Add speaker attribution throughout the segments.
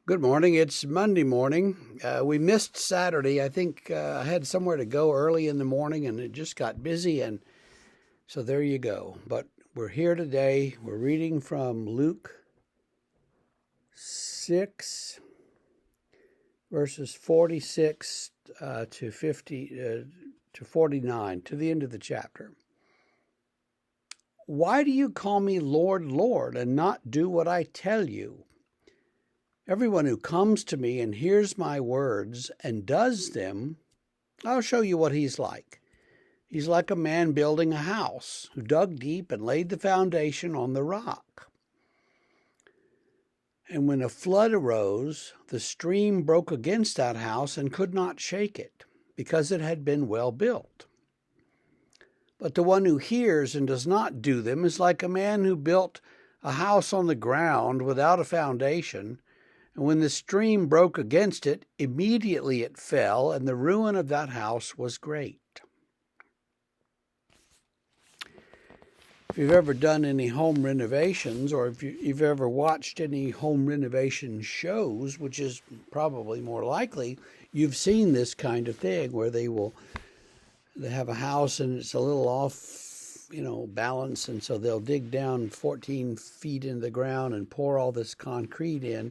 Speaker 1: Good morning. It's Monday morning. We missed Saturday. I think I had somewhere to go early in the morning and it just got busy. And so there you go. But we're here today. We're reading from Luke 6, verses 46 to 49, to the end of the chapter. Why do you call me Lord, Lord, and not do what I tell you? Everyone who comes to me and hears my words and does them, I'll show you what he's like. He's like a man building a house who dug deep and laid the foundation on the rock. And when a flood arose, the stream broke against that house and could not shake it, because it had been well built. But the one who hears and does not do them is like a man who built a house on the ground without a foundation. And when the stream broke against it, immediately it fell, and the ruin of that house was great. If you've ever done any home renovations, or if you've ever watched any home renovation shows, which is probably more likely, you've seen this kind of thing where they have a house and it's a little off, balance, and so they'll dig down 14 feet into the ground and pour all this concrete in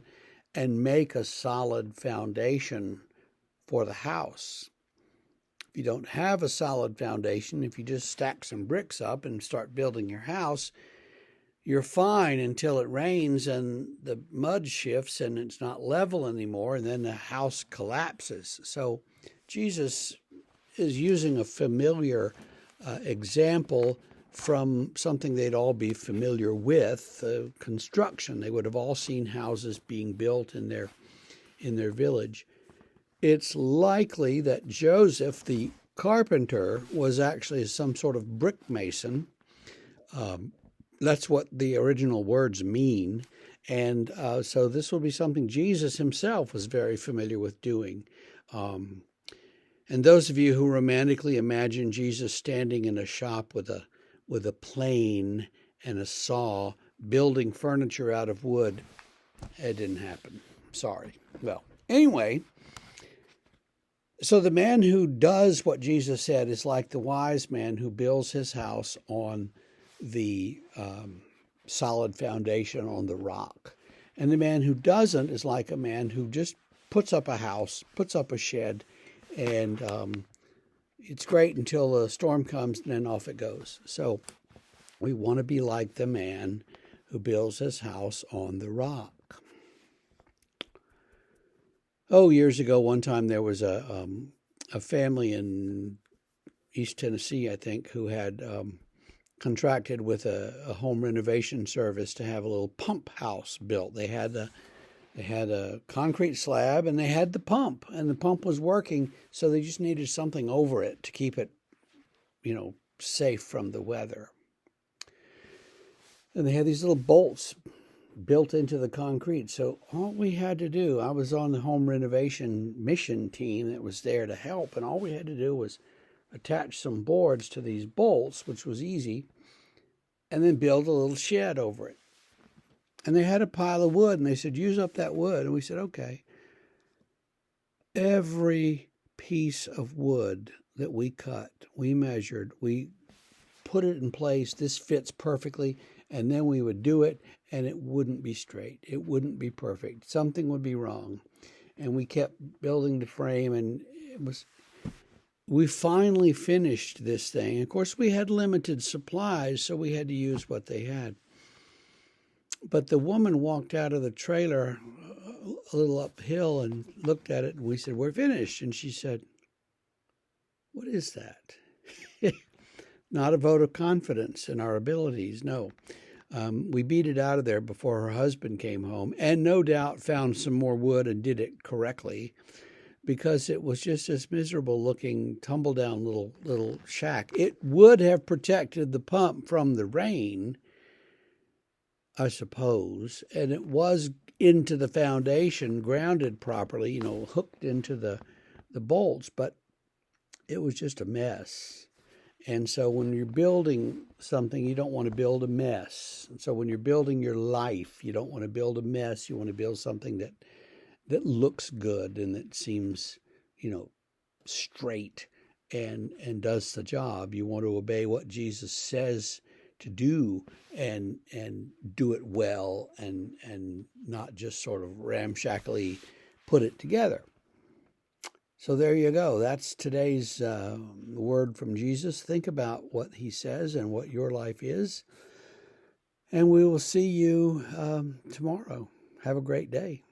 Speaker 1: and make a solid foundation for the house. If you don't have a solid foundation, if you just stack some bricks up and start building your house, you're fine until it rains and the mud shifts and it's not level anymore, and then the house collapses. So Jesus is using a familiar example from something they'd all be familiar with, construction. They would have all seen houses being built in their village. It's likely that Joseph, the carpenter, was actually some sort of brick mason. That's what the original words mean. And so this will be something Jesus himself was very familiar with doing. And those of you who romantically imagine Jesus standing in a shop with a plane and a saw, building furniture out of wood, it didn't happen. Sorry. Well, anyway, so the man who does what Jesus said is like the wise man who builds his house on the solid foundation, on the rock. And the man who doesn't is like a man who just puts up a house, puts up a shed, and it's great until the storm comes and then off it goes. So we want to be like the man who builds his house on the rock. Oh, years ago, one time there was a family in East Tennessee, I think, who had contracted with a home renovation service to have a little pump house built. They had a concrete slab and they had the pump, and the pump was working, so they just needed something over it to keep it, safe from the weather. And they had these little bolts built into the concrete. So all we had to do, I was on the home renovation mission team that was there to help, and all we had to do was attach some boards to these bolts, which was easy, and then build a little shed over it. And they had a pile of wood, and they said, use up that wood. And we said, okay. Every piece of wood that we cut, we measured, we put it in place. This fits perfectly. And then we would do it, and it wouldn't be straight. It wouldn't be perfect. Something would be wrong. And we kept building the frame, and we finally finished this thing. Of course, we had limited supplies, so we had to use what they had. But the woman walked out of the trailer a little uphill and looked at it, and we said, we're finished. And she said, what is that? Not a vote of confidence in our abilities, no. We beat it out of there before her husband came home, and no doubt found some more wood and did it correctly, because it was just this miserable looking tumble down little shack. It would have protected the pump from the rain, I suppose, and it was into the foundation, grounded properly, hooked into the bolts, but it was just a mess. And so when you're building something, you don't want to build a mess. And so when you're building your life, you don't want to build a mess. You want to build something that looks good and that seems, straight and does the job. You want to obey what Jesus says to do and do it well and not just sort of ramshackly put it together. So there you go. That's today's word from Jesus. Think about what he says and what your life is. And we will see you tomorrow. Have a great day.